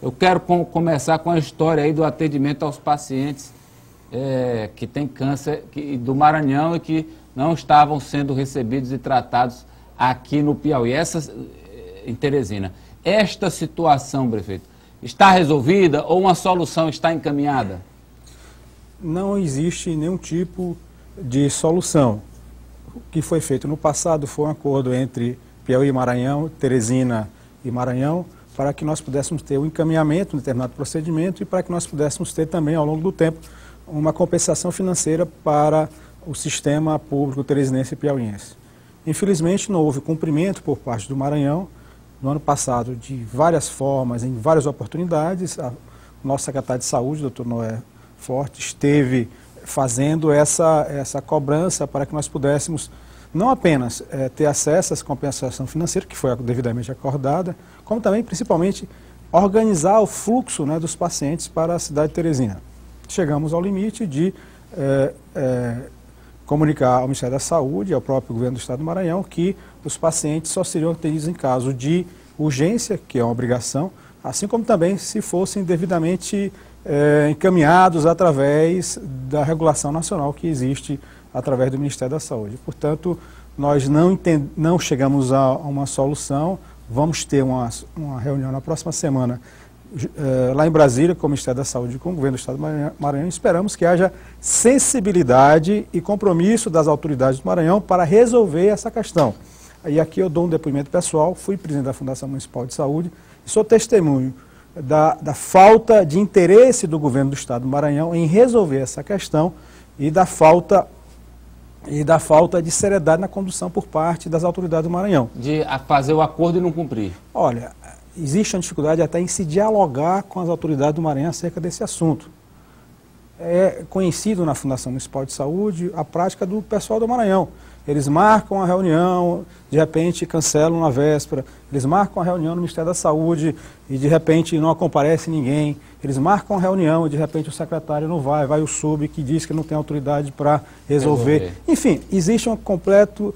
Eu quero começar com a história aí do atendimento aos pacientes que têm câncer do Maranhão e que não estavam sendo recebidos e tratados aqui no Piauí, em Teresina. Esta situação, prefeito, está resolvida ou uma solução está encaminhada? Não existe nenhum tipo de solução. O que foi feito no passado foi um acordo entre Piauí e Maranhão, Teresina e Maranhão, para que nós pudéssemos ter um encaminhamento, um determinado procedimento e para que nós pudéssemos ter também, ao longo do tempo, uma compensação financeira para o sistema público teresinense e piauiense. Infelizmente, não houve cumprimento por parte do Maranhão, no ano passado, de várias formas, em várias oportunidades. O nosso secretário de Saúde, doutor Noé Forte, esteve fazendo essa cobrança para que nós pudéssemos não apenas ter acesso a essa compensação financeira, que foi devidamente acordada, como também, principalmente, organizar o fluxo, né, dos pacientes para a cidade de Teresina. Chegamos ao limite de comunicar ao Ministério da Saúde e ao próprio governo do Estado do Maranhão que os pacientes só seriam atendidos em caso de urgência, que é uma obrigação, assim como também se fossem devidamente encaminhados através da regulação nacional que existe através do Ministério da Saúde. Portanto, nós não chegamos a uma solução. Vamos ter uma reunião na próxima semana lá em Brasília com o Ministério da Saúde e com o governo do Estado do Maranhão. Esperamos que haja sensibilidade e compromisso das autoridades do Maranhão para resolver essa questão. E aqui eu dou um depoimento pessoal, fui presidente da Fundação Municipal de Saúde e sou testemunho da falta de interesse do governo do Estado do Maranhão em resolver essa questão e da falta de seriedade na condução por parte das autoridades do Maranhão. De fazer o acordo e não cumprir. Olha, existe uma dificuldade até em se dialogar com as autoridades do Maranhão acerca desse assunto. É conhecido na Fundação Municipal de Saúde a prática do pessoal do Maranhão. Eles marcam a reunião, de repente cancelam na véspera. Eles marcam a reunião no Ministério da Saúde e de repente não comparece ninguém. Eles marcam a reunião e de repente o secretário não vai o sub que diz que não tem autoridade para resolver. Enfim, existe um completo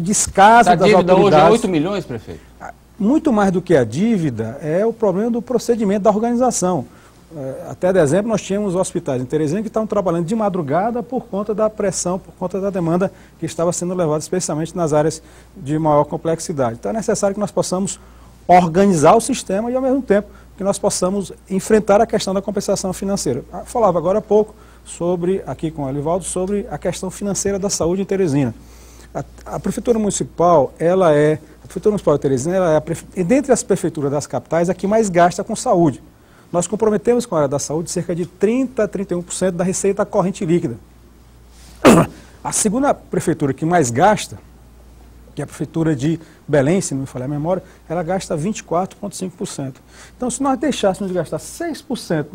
descaso das autoridades. A dívida hoje é 8 milhões, prefeito? Muito mais do que a dívida é o problema do procedimento da organização. Até dezembro nós tínhamos hospitais em Teresina que estavam trabalhando de madrugada por conta da pressão, por conta da demanda que estava sendo levada, especialmente nas áreas de maior complexidade. Então é necessário que nós possamos organizar o sistema e ao mesmo tempo que nós possamos enfrentar a questão da compensação financeira. Eu falava agora há pouco aqui com o Elivaldo, sobre a questão financeira da saúde em Teresina. A Prefeitura Municipal, a Prefeitura Municipal de Teresina, dentre as prefeituras das capitais, a que mais gasta com saúde. Nós comprometemos com a área da saúde cerca de 30% a 31% da receita corrente líquida. A segunda prefeitura que mais gasta, que é a Prefeitura de Belém, se não me falhar a memória, ela gasta 24,5%. Então, se nós deixássemos de gastar 6%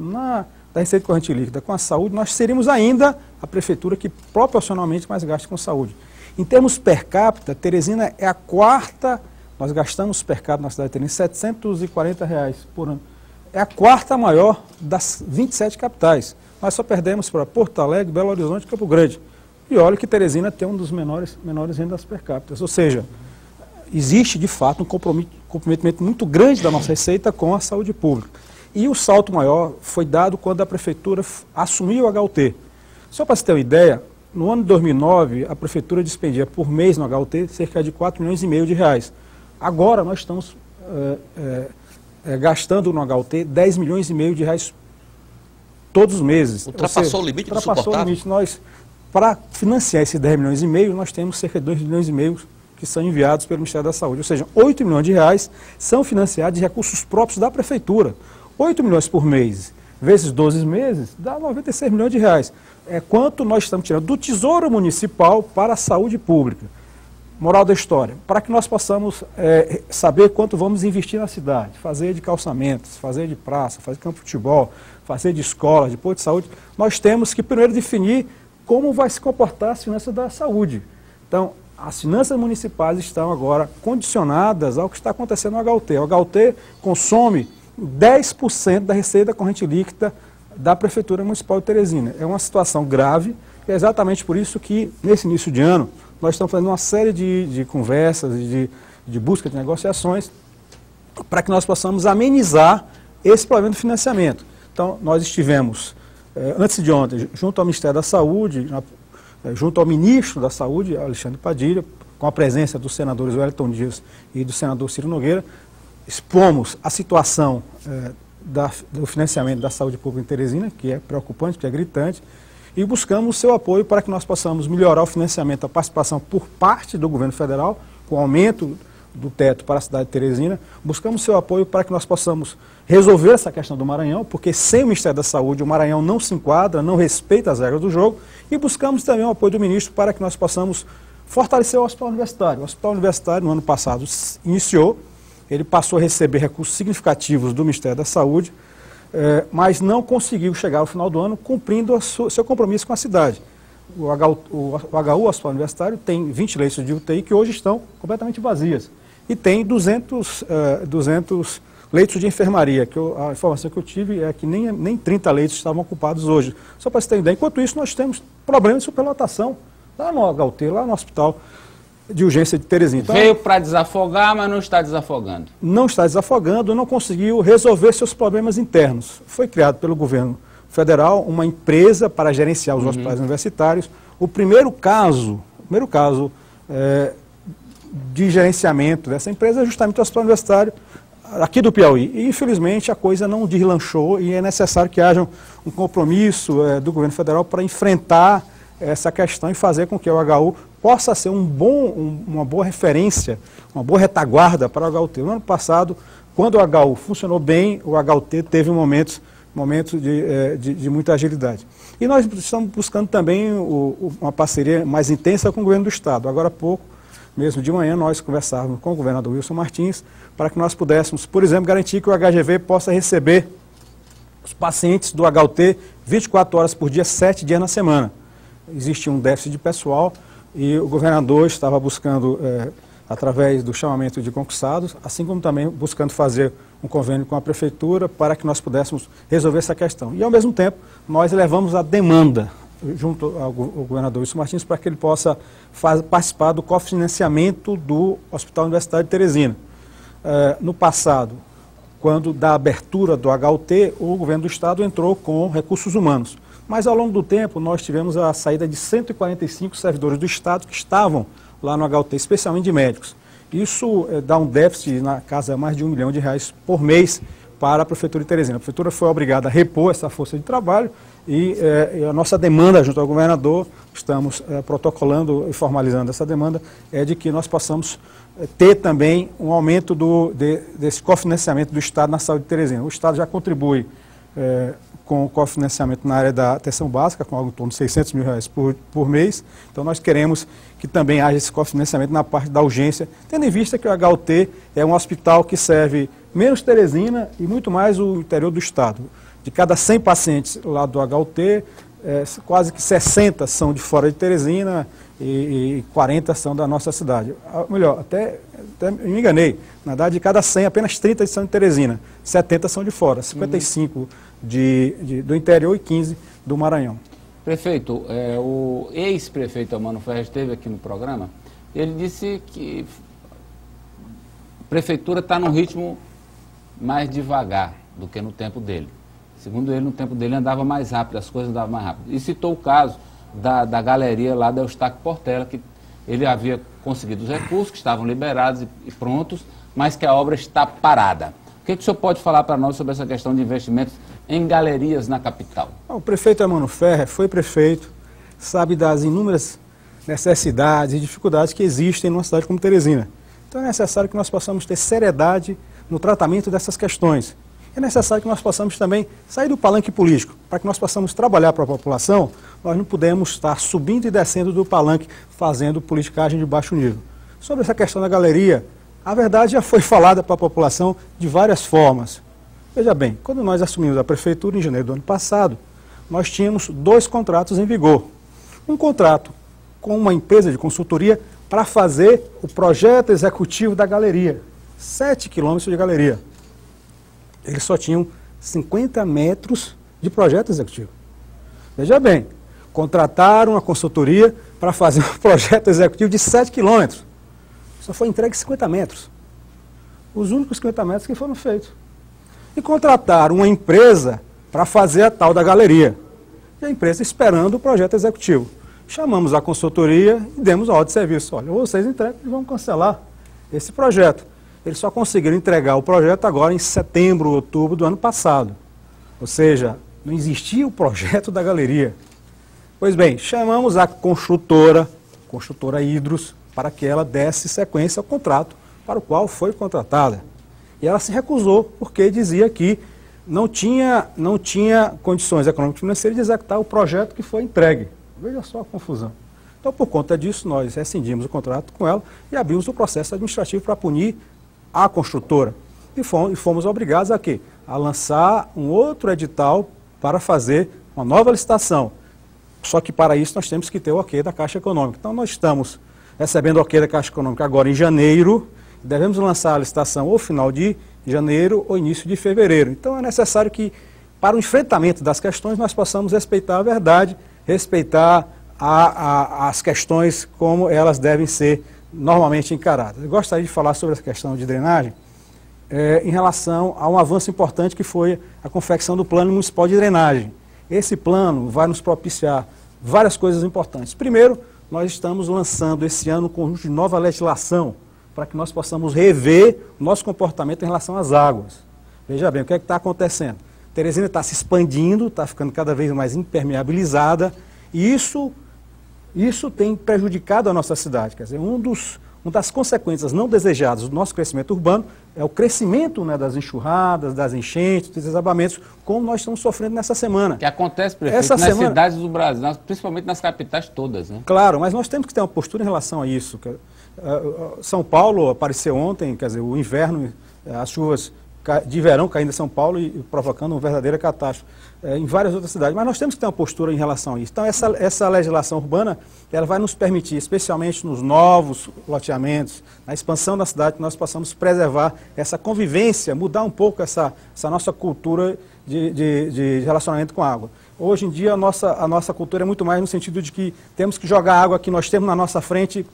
da receita corrente líquida com a saúde, nós seríamos ainda a prefeitura que proporcionalmente mais gasta com saúde. Em termos per capita, Teresina é a quarta, nós gastamos per capita na cidade de Teresina R$740 por ano. É a quarta maior das 27 capitais. Nós só perdemos para Porto Alegre, Belo Horizonte e Campo Grande. E olha que Teresina tem um dos menores rendas per capita. Ou seja, existe de fato um comprometimento muito grande da nossa receita com a saúde pública. E o salto maior foi dado quando a prefeitura assumiu o HUT. Só para você ter uma ideia, no ano de 2009, a prefeitura despendia por mês no HUT cerca de R$4,5 milhões. Agora nós estamos gastando no HUT R$10,5 milhões todos os meses. Ultrapassou o limite do suportável? Ultrapassou o limite. Nós, para financiar esses R$10,5 milhões, nós temos cerca de R$2,5 milhões que são enviados pelo Ministério da Saúde. Ou seja, R$8 milhões são financiados de recursos próprios da prefeitura. 8 milhões por mês, vezes 12 meses, dá R$96 milhões. É quanto nós estamos tirando do Tesouro Municipal para a saúde pública. Moral da história, para que nós possamos saber quanto vamos investir na cidade, fazer de calçamentos, fazer de praça, fazer de campo de futebol, fazer de escola, de posto de saúde, nós temos que primeiro definir como vai se comportar as finanças da saúde. Então, as finanças municipais estão agora condicionadas ao que está acontecendo no HUT. O HUT consome 10% da receita corrente líquida da Prefeitura Municipal de Teresina. É uma situação grave, e é exatamente por isso que, nesse início de ano, nós estamos fazendo uma série de conversas e de busca de negociações para que nós possamos amenizar esse problema do financiamento. Então, nós estivemos, antes de ontem, junto ao Ministério da Saúde, junto ao Ministro da Saúde, Alexandre Padilha, com a presença dos senadores Wellington Dias e do senador Ciro Nogueira, expomos a situação do financiamento da saúde pública em Teresina, que é preocupante, que é gritante, e buscamos o seu apoio para que nós possamos melhorar o financiamento, a participação por parte do governo federal, com o aumento do teto para a cidade de Teresina. Buscamos o seu apoio para que nós possamos resolver essa questão do Maranhão, porque sem o Ministério da Saúde o Maranhão não se enquadra, não respeita as regras do jogo, e buscamos também o apoio do ministro para que nós possamos fortalecer o Hospital Universitário. O Hospital Universitário, no ano passado, iniciou, ele passou a receber recursos significativos do Ministério da Saúde, mas não conseguiu chegar ao final do ano cumprindo seu compromisso com a cidade. O HU, Hospital Universitário, tem 20 leitos de UTI que hoje estão completamente vazias. E tem 200 leitos de enfermaria, que a informação que eu tive é que nem 30 leitos estavam ocupados hoje. Só para você ter ideia, enquanto isso nós temos problemas de superlotação lá no HUT, lá no Hospital de Urgência de Teresina. Então, veio para desafogar, mas não está desafogando. Não está desafogando, não conseguiu resolver seus problemas internos. Foi criado pelo governo federal uma empresa para gerenciar os hospitais universitários. O primeiro caso de gerenciamento dessa empresa é justamente o Hospital Universitário aqui do Piauí. E, infelizmente, a coisa não deslanchou e é necessário que haja um compromisso do governo federal para enfrentar essa questão e fazer com que o HU possa ser uma boa referência, uma boa retaguarda para o HUT. No ano passado, quando o HU funcionou bem, o HUT teve momentos de muita agilidade. E nós estamos buscando também uma parceria mais intensa com o governo do Estado. Agora há pouco, mesmo de manhã, nós conversávamos com o governador Wilson Martins para que nós pudéssemos, por exemplo, garantir que o HGV possa receber os pacientes do HUT 24 horas por dia, 7 dias na semana. Existia um déficit de pessoal e o governador estava buscando, através do chamamento de concursados, assim como também buscando fazer um convênio com a prefeitura para que nós pudéssemos resolver essa questão. E, ao mesmo tempo, nós levamos a demanda junto ao governador Wilson Martins para que ele possa participar do cofinanciamento do Hospital Universitário de Teresina. No passado, quando da abertura do HUT, o governo do Estado entrou com recursos humanos. Mas, ao longo do tempo, nós tivemos a saída de 145 servidores do Estado que estavam lá no HUT, especialmente de médicos. Isso dá um déficit na casa de mais de R$1 milhão por mês para a Prefeitura de Teresina. A Prefeitura foi obrigada a repor essa força de trabalho e a nossa demanda junto ao governador, estamos protocolando e formalizando essa demanda, é de que nós possamos ter também um aumento desse cofinanciamento do Estado na saúde de Teresina. O Estado já contribui com o cofinanciamento na área da atenção básica, com algo em torno de R$600 mil por mês. Então, nós queremos que também haja esse cofinanciamento na parte da urgência, tendo em vista que o HUT é um hospital que serve menos Teresina e muito mais o interior do Estado. De cada 100 pacientes lá do HUT, quase que 60 são de fora de Teresina e 40 são da nossa cidade. Melhor, até me enganei, na verdade, de cada 100, apenas 30 são de Teresina, 70 são de fora, 55 do interior e 15 do Maranhão. Prefeito, o ex-prefeito Amano Ferreira esteve aqui no programa, ele disse que a prefeitura está num ritmo mais devagar do que no tempo dele. Segundo ele, no tempo dele andava mais rápido, as coisas andavam mais rápido. E citou o caso da galeria lá da Eustáquio Portela, que ele havia conseguido os recursos, que estavam liberados e prontos, mas que a obra está parada. O que o senhor pode falar para nós sobre essa questão de investimentos em galerias na capital? O prefeito Amano Ferreira foi prefeito, sabe das inúmeras necessidades e dificuldades que existem numa cidade como Teresina. Então é necessário que nós possamos ter seriedade no tratamento dessas questões. É necessário que nós possamos também sair do palanque político. Para que nós possamos trabalhar para a população, nós não podemos estar subindo e descendo do palanque, fazendo politicagem de baixo nível. Sobre essa questão da galeria, a verdade já foi falada para a população de várias formas. Veja bem, quando nós assumimos a prefeitura em janeiro do ano passado, nós tínhamos 2 contratos em vigor. Um contrato com uma empresa de consultoria para fazer o projeto executivo da galeria. 7 quilômetros de galeria. Eles só tinham 50 metros de projeto executivo. Veja bem, contrataram a consultoria para fazer um projeto executivo de 7 quilômetros. Só foi entregue 50 metros. Os únicos 50 metros que foram feitos. e contrataram uma empresa para fazer a tal da galeria. E a empresa esperando o projeto executivo. Chamamos a consultoria e demos a ordem de serviço. Olha, vocês entregam e vão cancelar esse projeto. Eles só conseguiram entregar o projeto agora em setembro, outubro do ano passado. Ou seja, não existia o projeto da galeria. Pois bem, chamamos a construtora Hidros, para que ela desse sequência ao contrato para o qual foi contratada. E ela se recusou, porque dizia que não tinha condições econômicas e financeiras de executar o projeto que foi entregue. Veja só a confusão. Então, por conta disso, nós rescindimos o contrato com ela e abrimos o processo administrativo para punir a construtora. E fomos obrigados a quê? A lançar um outro edital para fazer uma nova licitação. Só que para isso nós temos que ter o ok da Caixa Econômica. Então nós estamos recebendo o ok da Caixa Econômica agora em janeiro, devemos lançar a licitação ou final de janeiro ou início de fevereiro. Então é necessário que, para o enfrentamento das questões, nós possamos respeitar a verdade, respeitar as questões como elas devem ser normalmente encaradas. Eu gostaria de falar sobre essa questão de drenagem em relação a um avanço importante que foi a confecção do Plano Municipal de Drenagem. Esse plano vai nos propiciar várias coisas importantes. Primeiro, nós estamos lançando esse ano um conjunto de nova legislação para que nós possamos rever o nosso comportamento em relação às águas. Veja bem, o que é que está acontecendo? Teresina está se expandindo, está ficando cada vez mais impermeabilizada, e isso tem prejudicado a nossa cidade. Quer dizer, uma das consequências não desejadas do nosso crescimento urbano é o crescimento, né, das enxurradas, das enchentes, dos desabamentos, como nós estamos sofrendo nessa semana. Que acontece, prefeito, nas cidades do Brasil, principalmente nas capitais todas, né? Claro, mas nós temos que ter uma postura em relação a isso. São Paulo apareceu ontem, quer dizer, o inverno, as chuvas de verão caindo em São Paulo e provocando uma verdadeira catástrofe em várias outras cidades. Mas nós temos que ter uma postura em relação a isso. Então, essa legislação urbana, ela vai nos permitir, especialmente nos novos loteamentos, na expansão da cidade, que nós possamos preservar essa convivência, mudar um pouco essa nossa cultura de relacionamento com a água. Hoje em dia, a nossa cultura é muito mais no sentido de que temos que jogar a água que nós temos na nossa frente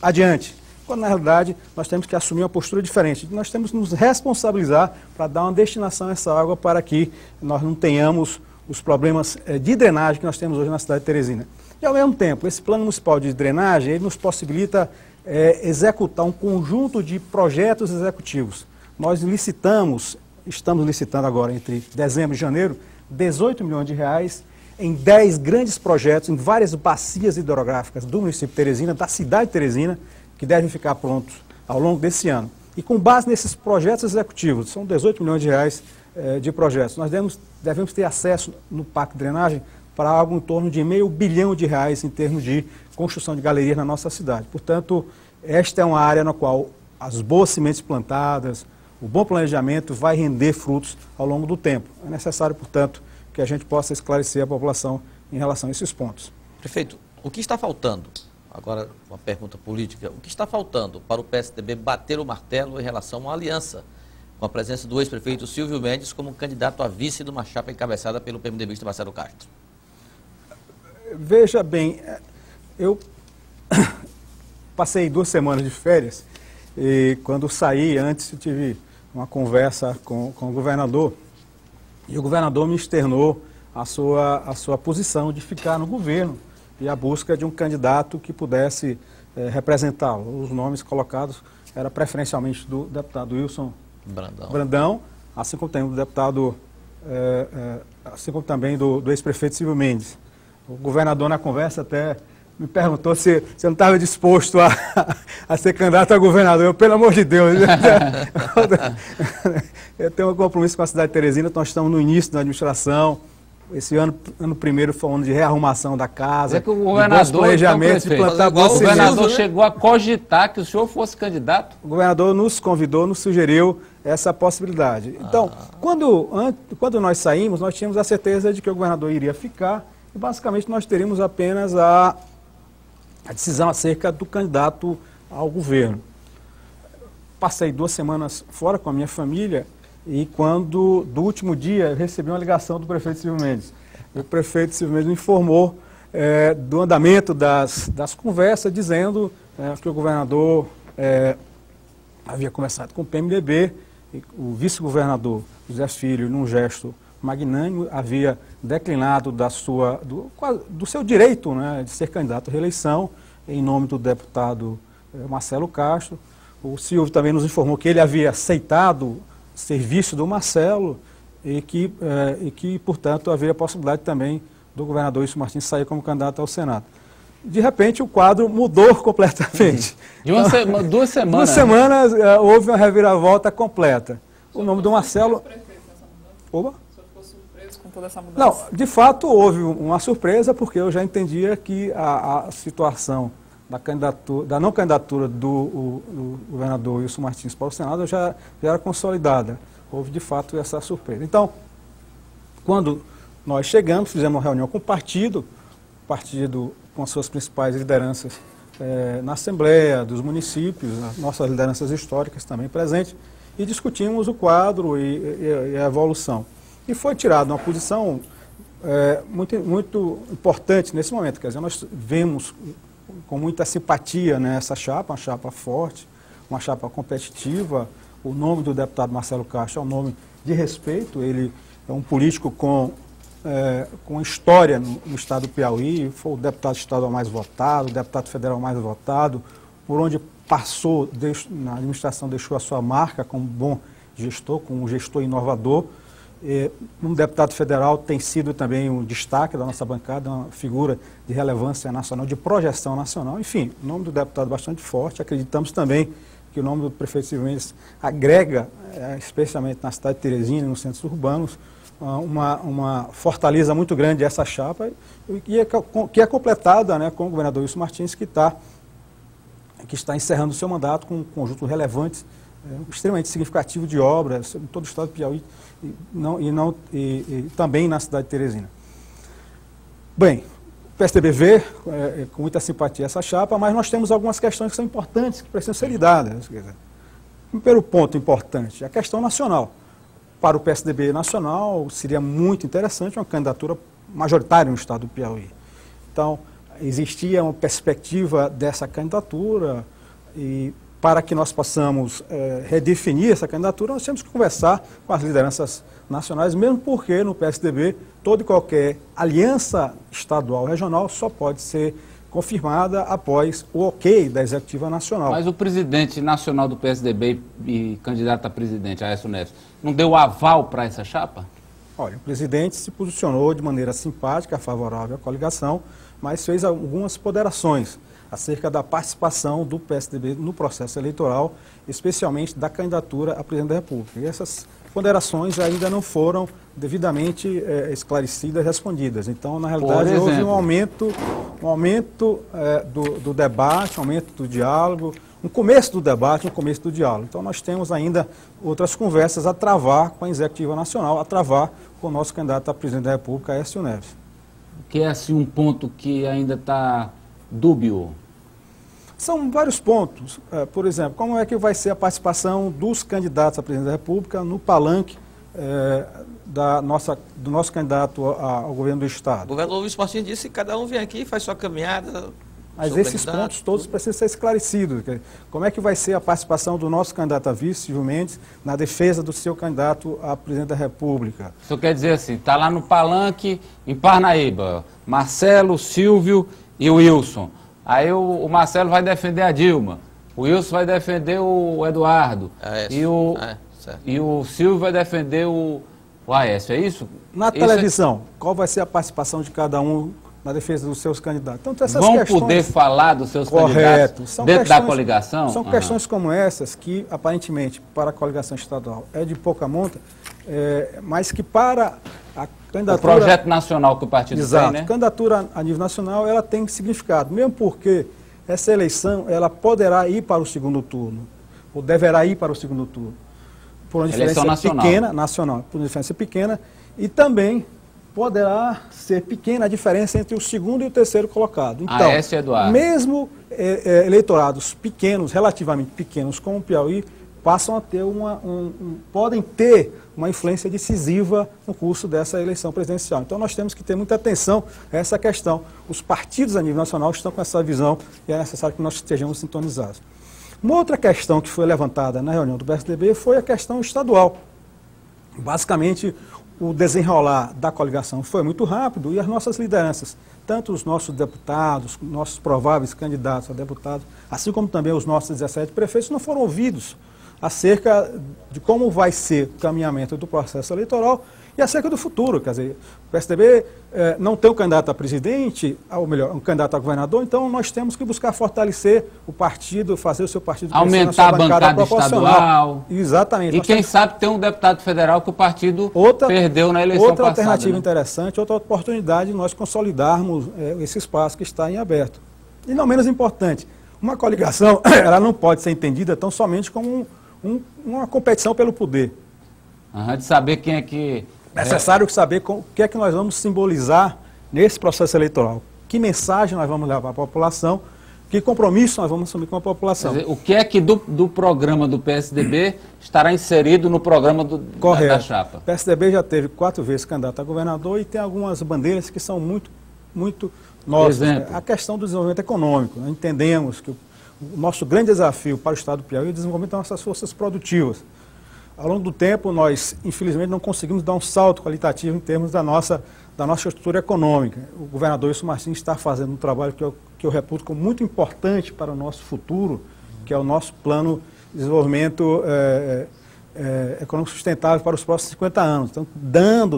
adiante. Quando, na realidade, nós temos que assumir uma postura diferente. Nós temos que nos responsabilizar para dar uma destinação a essa água para que nós não tenhamos os problemas de drenagem que nós temos hoje na cidade de Teresina. E, ao mesmo tempo, esse plano municipal de drenagem ele nos possibilita executar um conjunto de projetos executivos. Nós estamos licitando agora, entre dezembro e janeiro, 18 milhões de reais em 10 grandes projetos, em várias bacias hidrográficas do município de Teresina, da cidade de Teresina, que devem ficar prontos ao longo desse ano. E com base nesses projetos executivos, são 18 milhões de reais de projetos, nós devemos ter acesso no Pacto de Drenagem para algo em torno de R$500 bilhão em termos de construção de galerias na nossa cidade. Portanto, esta é uma área na qual as boas sementes plantadas, o bom planejamento vai render frutos ao longo do tempo. É necessário, portanto, que a gente possa esclarecer a população em relação a esses pontos. Prefeito, o que está faltando? Agora, uma pergunta política. O que está faltando para o PSDB bater o martelo em relação a uma aliança com a presença do ex-prefeito Silvio Mendes como candidato a vice de uma chapa encabeçada pelo PMDBista Marcelo Castro? Veja bem, eu passei 2 semanas de férias e quando saí, antes eu tive uma conversa com o governador e o governador me externou a sua posição de ficar no governo e a busca de um candidato que pudesse representá-lo. Os nomes colocados eram preferencialmente do deputado Wilson Brandão, assim como tem do deputado, assim como também do ex-prefeito Silvio Mendes. O governador na conversa até me perguntou se eu não estava disposto a ser candidato a governador. Eu, pelo amor de Deus, eu tenho um compromisso com a cidade de Teresina, nós estamos no início da administração. Esse ano primeiro foi um ano de rearrumação da casa, que o governador, de plantar boas sementes. O governador chegou a cogitar que o senhor fosse candidato? O governador nos convidou, nos sugeriu essa possibilidade. Então, quando nós saímos, nós tínhamos a certeza de que o governador iria ficar e basicamente nós teríamos apenas a decisão acerca do candidato ao governo. Passei 2 semanas fora com a minha família e do último dia, eu recebi uma ligação do prefeito Silvio Mendes. O prefeito Silvio Mendes me informou do andamento das conversas, dizendo que o governador havia conversado com o PMDB o vice-governador José Filho, num gesto magnânimo, havia declinado do seu direito, né, de ser candidato à reeleição, em nome do deputado Marcelo Castro. O Silvio também nos informou que ele havia aceitado o serviço do Marcelo e que, portanto, havia a possibilidade também do governador Wilson Martins sair como candidato ao Senado. De repente, o quadro mudou completamente. De duas semanas. 2 semanas houve uma reviravolta completa. O nome do Marcelo... Oba? Com toda essa mudança? Não, de fato houve uma surpresa, porque eu já entendia que a situação da não candidatura do governador Wilson Martins para o Senado já era consolidada. Houve, de fato, essa surpresa. Então, quando nós chegamos, fizemos uma reunião com o partido com as suas principais lideranças na Assembleia dos municípios, as nossas lideranças históricas também presentes, e discutimos o quadro e a evolução. E foi tirada uma posição muito importante nesse momento. Quer dizer, nós vemos com muita simpatia nessa chapa, uma chapa forte, uma chapa competitiva. O nome do deputado Marcelo Castro é um nome de respeito. Ele é um político com história no estado do Piauí, foi o deputado estadual mais votado, o deputado federal mais votado, por onde passou na administração, deixou a sua marca como bom gestor, como um gestor inovador. Um deputado federal tem sido também um destaque da nossa bancada, uma figura de relevância nacional, de projeção nacional. Enfim, o nome do deputado é bastante forte. Acreditamos também que o nome do prefeito Silvio Mendes agrega, especialmente na cidade de Teresina e nos centros urbanos, uma fortaleza muito grande essa chapa, que é completada, né, com o governador Wilson Martins, que está encerrando o seu mandato com um conjunto relevante, extremamente significativo de obras em todo o estado do Piauí e também na cidade de Teresina. Bem, o PSDB vê com muita simpatia essa chapa, mas nós temos algumas questões que são importantes, que precisam ser lidadas. O primeiro ponto importante é a questão nacional. Para o PSDB nacional, seria muito interessante uma candidatura majoritária no estado do Piauí. Então, existia uma perspectiva dessa candidatura e para que nós possamos redefinir essa candidatura, nós temos que conversar com as lideranças nacionais, mesmo porque no PSDB toda e qualquer aliança estadual regional só pode ser confirmada após o ok da Executiva Nacional. Mas o presidente nacional do PSDB e candidato a presidente, Aécio Neves, não deu aval para essa chapa? Olha, o presidente se posicionou de maneira simpática, favorável à coligação, mas fez algumas ponderações acerca da participação do PSDB no processo eleitoral, especialmente da candidatura a presidente da República. E essas ponderações ainda não foram devidamente esclarecidas e respondidas. Então, na realidade, houve um aumento do debate, um aumento do diálogo, um começo do debate, um começo do diálogo. Então, nós temos ainda outras conversas a travar com a Executiva Nacional, a travar com o nosso candidato a presidente da República, Aécio Neves. Que é assim um ponto que ainda está dúbio? São vários pontos. Por exemplo, como é que vai ser a participação dos candidatos a presidente da República no palanque do nosso candidato ao governo do Estado? O governador Wilson Martins disse que cada um vem aqui e faz sua caminhada. Mas esses pontos todos precisam ser esclarecidos. Como é que vai ser a participação do nosso candidato a vice, Silvio Mendes, na defesa do seu candidato a presidente da República? Isso quer dizer assim, está lá no palanque, em Parnaíba, Marcelo, Silvio e o Wilson. Aí o Marcelo vai defender a Dilma, o Wilson vai defender o Eduardo, e o Silvio vai defender o Aécio, é isso? Na televisão, qual vai ser a participação de cada um na defesa dos seus candidatos? Então, essas vão questões... poder falar dos seus candidatos dentro da coligação? São questões como essas que, aparentemente, para a coligação estadual é de pouca monta, mas que para a candidatura... O projeto nacional que o partido tem, né? A candidatura a nível nacional, ela tem significado, mesmo porque essa eleição, ela poderá ir para o segundo turno, ou deverá ir para o segundo turno, por uma diferença nacional, por uma diferença pequena, e também poderá ser pequena a diferença entre o segundo e o terceiro colocado. Então, mesmo eleitorados pequenos, relativamente pequenos, como o Piauí, passam a ter podem ter uma influência decisiva no curso dessa eleição presidencial. Então, nós temos que ter muita atenção a essa questão. Os partidos a nível nacional estão com essa visão e é necessário que nós estejamos sintonizados. Uma outra questão que foi levantada na reunião do PSDB foi a questão estadual. Basicamente, o desenrolar da coligação foi muito rápido e as nossas lideranças, tanto os nossos deputados, nossos prováveis candidatos a deputados, assim como também os nossos 17 prefeitos, não foram ouvidos acerca de como vai ser o caminhamento do processo eleitoral e acerca do futuro. Quer dizer, o PSDB não tem um candidato a presidente, ou melhor, um candidato a governador, então nós temos que buscar fortalecer o partido, fazer o seu partido crescer aumentar a bancada estadual. Exatamente. E quem sabe tem um deputado federal que o partido perdeu na eleição passada. Outra alternativa interessante, outra oportunidade de nós consolidarmos esse espaço que está em aberto. E não menos importante, uma coligação ela não pode ser entendida tão somente como uma competição pelo poder. De saber quem é que... É necessário saber o que é que nós vamos simbolizar nesse processo eleitoral. Que mensagem nós vamos levar para a população, que compromisso nós vamos assumir com a população. Quer dizer, o que é que do programa do PSDB estará inserido no programa da chapa? O PSDB já teve 4 vezes candidato a governador e tem algumas bandeiras que são muito nossas. Exemplo. A questão do desenvolvimento econômico. Nós entendemos que o nosso grande desafio para o Estado do Piauí é o desenvolvimento das nossas forças produtivas. Ao longo do tempo, nós, infelizmente, não conseguimos dar um salto qualitativo em termos da nossa estrutura econômica. O governador Wilson Martins está fazendo um trabalho que eu reputo como muito importante para o nosso futuro, que é o nosso plano de desenvolvimento econômico sustentável para os próximos 50 anos. Então,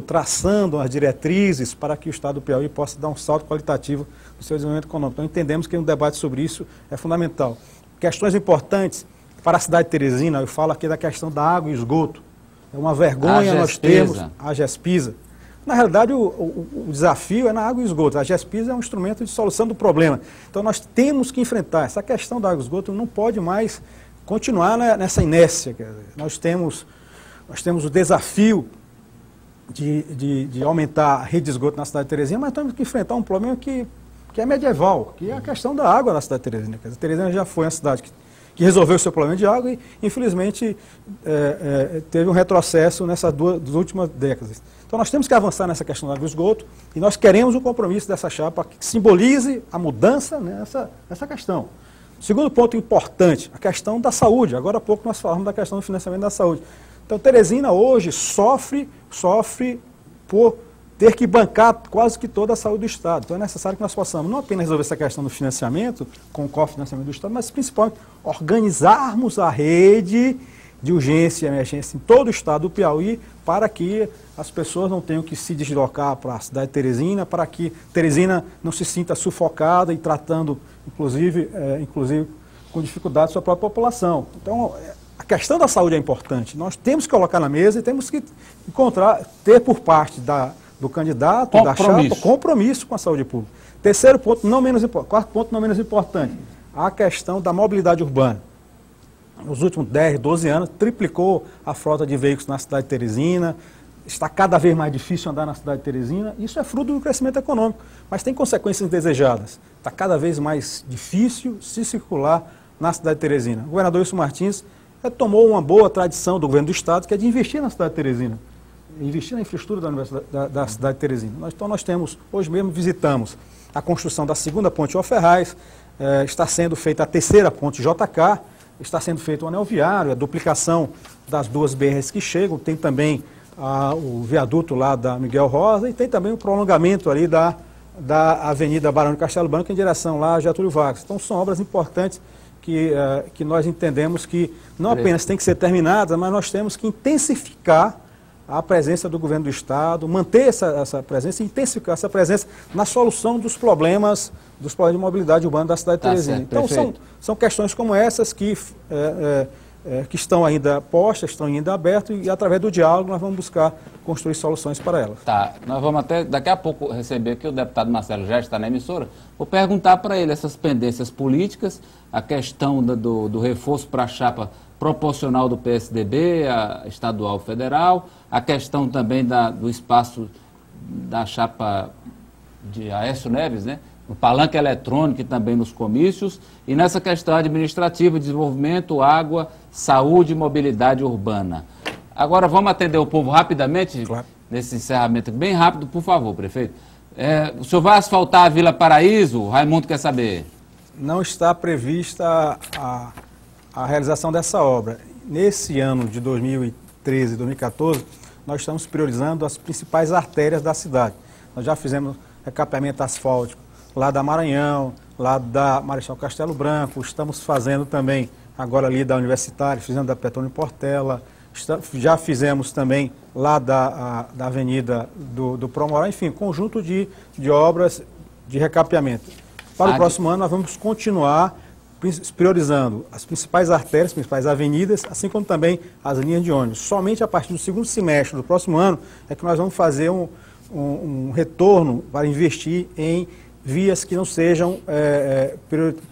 traçando as diretrizes para que o Estado do Piauí possa dar um salto qualitativo no seu desenvolvimento econômico. Então, entendemos que um debate sobre isso é fundamental. Questões importantes para a cidade de Teresina, eu falo aqui da questão da água e esgoto. É uma vergonha nós termos a GESPISA. Na realidade, o desafio é na água e esgoto. A GESPISA é um instrumento de solução do problema. Então, nós temos que enfrentar essa questão da água e esgoto, não pode mais continuar nessa inércia. Quer dizer, nós temos o desafio de aumentar a rede de esgoto na cidade de Teresina, mas temos que enfrentar um problema que é medieval, que é a questão da água na cidade de Teresina. Quer dizer, Teresina já foi uma cidade que resolveu o seu problema de água e, infelizmente, teve um retrocesso nessas duas últimas décadas. Então, nós temos que avançar nessa questão da água e esgoto e nós queremos o compromisso dessa chapa que simbolize a mudança nessa questão. Segundo ponto importante, a questão da saúde. Agora há pouco nós falamos da questão do financiamento da saúde. Então, Teresina hoje sofre por ter que bancar quase que toda a saúde do Estado. Então é necessário que nós possamos não apenas resolver essa questão do financiamento, com o cofinanciamento do Estado, mas principalmente organizarmos a rede de urgência e emergência em todo o Estado do Piauí para que as pessoas não tenham que se deslocar para a cidade de Teresina, para que Teresina não se sinta sufocada e tratando, inclusive com dificuldade sua própria população. Então, a questão da saúde é importante. Nós temos que colocar na mesa e temos que ter por parte do candidato, da chapa, compromisso com a saúde pública. Quarto ponto, não menos importante, a questão da mobilidade urbana. Nos últimos 10, 12 anos, triplicou a frota de veículos na cidade de Teresina, está cada vez mais difícil andar na cidade de Teresina, isso é fruto do crescimento econômico, mas tem consequências indesejadas. Está cada vez mais difícil se circular na cidade de Teresina. O governador Wilson Martins tomou uma boa tradição do governo do Estado, que é de investir na cidade de Teresina. Investir na infraestrutura da cidade de Teresina. Então nós temos, hoje mesmo visitamos a construção da segunda ponte Ferraz, está sendo feita a terceira ponte JK, está sendo feito o anel viário, a duplicação das 2 BRs que chegam, tem também o viaduto lá da Miguel Rosa e tem também o prolongamento ali da Avenida Barão de Castelo Branco em direção lá a Getúlio Vargas. Então são obras importantes que nós entendemos que não apenas tem que ser terminadas, mas nós temos que intensificar a presença do governo do Estado, manter essa presença e intensificar essa presença na solução dos problemas de mobilidade urbana da cidade de Teresina. Então, são questões como essas que estão ainda postas, estão ainda abertas e, através do diálogo, nós vamos buscar construir soluções para elas. Tá, nós vamos até daqui a pouco receber aqui o deputado Marcelo já está na emissora. Vou perguntar para ele essas pendências políticas, a questão do reforço para a chapa proporcional do PSDB, a estadual federal, a questão também do espaço da chapa de Aécio Neves, né? No palanque eletrônico e também nos comícios, e nessa questão administrativa, desenvolvimento, água, saúde e mobilidade urbana. Agora vamos atender o povo rapidamente, claro, nesse encerramento bem rápido, por favor, prefeito. O senhor vai asfaltar a Vila Paraíso? O Raimundo quer saber. Não está prevista a realização dessa obra. Nesse ano de 2013 e 2014, nós estamos priorizando as principais artérias da cidade. Nós já fizemos recapeamento asfáltico lá da Maranhão, lá da Marechal Castelo Branco, estamos fazendo também agora ali da Universitária, fizemos da Petrônio Portela, já fizemos também lá da Avenida do Promorá, enfim, conjunto de obras de recapeamento. Para o próximo ano nós vamos continuar priorizando as principais artérias, as principais avenidas, assim como também as linhas de ônibus. Somente a partir do segundo semestre do próximo ano é que nós vamos fazer um retorno para investir em vias que não sejam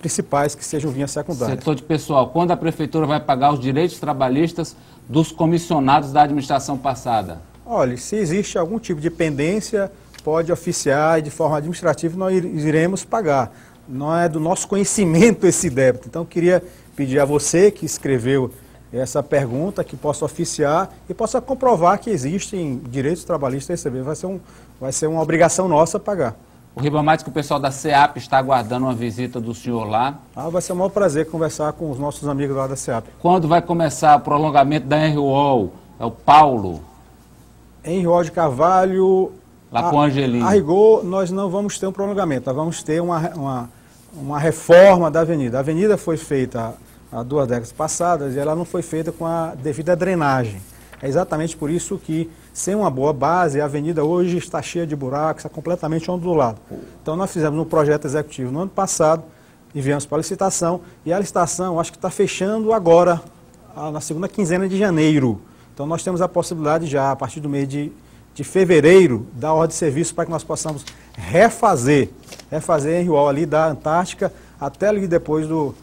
principais, que sejam vias secundárias. Setor de pessoal, quando a Prefeitura vai pagar os direitos trabalhistas dos comissionados da administração passada? Olha, se existe algum tipo de pendência, pode oficiar e de forma administrativa nós iremos pagar. Não é do nosso conhecimento esse débito. Então, eu queria pedir a você que escreveu essa pergunta, que possa oficiar e possa comprovar que existem direitos trabalhistas a receber. Vai ser uma obrigação nossa pagar. O Ribamar diz que o pessoal da SEAP está aguardando uma visita do senhor lá. Vai ser um maior prazer conversar com os nossos amigos lá da SEAP. Quando vai começar o prolongamento da Henriol? É o Paulo. Henriol de Carvalho... Lá com o Angelim. A rigor, nós não vamos ter um prolongamento, nós vamos ter uma reforma da avenida. A avenida foi feita há 2 décadas passadas e ela não foi feita com a devida drenagem. É exatamente por isso que, sem uma boa base, a avenida hoje está cheia de buracos, está completamente ondulada. Então, nós fizemos um projeto executivo no ano passado, enviamos para a licitação, e a licitação, acho que está fechando agora, na segunda quinzena de janeiro. Então, nós temos a possibilidade já, a partir do mês de fevereiro, da ordem de serviço para que nós possamos refazer Henriol ali da Antártica até ali depois do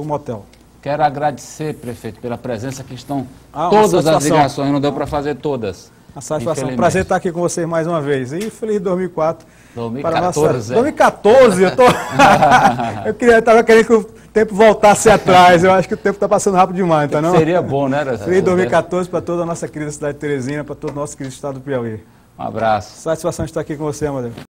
motel. Quero agradecer, prefeito, pela presença, que estão todas as ligações, não deu para fazer todas. A satisfação, um prazer estar aqui com vocês mais uma vez. E feliz 2004. 2014, 2014, eu estava querendo que o tempo voltasse atrás, eu acho que o tempo está passando rápido demais, então não? Seria bom, né? Feliz 2014 para toda a nossa querida cidade de Teresina, para todo o nosso querido estado do Piauí. Um abraço. Satisfação de estar aqui com você, Amadeu.